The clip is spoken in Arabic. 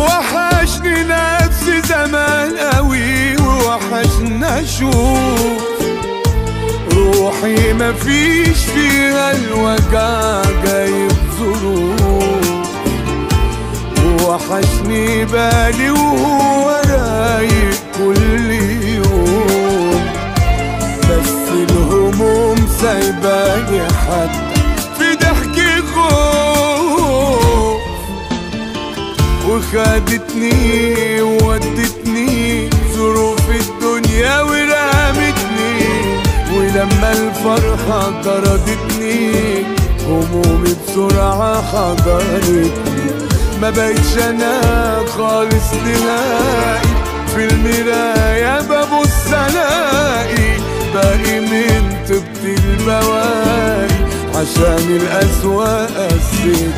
وحشني نفسي زمان قوي، ووحشنا اشوف روحي مفيش فيها الوجع جايب ظروف. ووحشني بالي وهو رايق كل يوم، بس الهموم سايباني حتى في ضحكي خوف. وخدتني وودتني ظروف الدنيا ورمتني، ولما الفرحة طردتني همومي بسرعة حضرتني. ما بقتش انا خالص نهائي، في المراية ببص الاقي باقي من طيبة البواقي، عشان الأسواق قسيت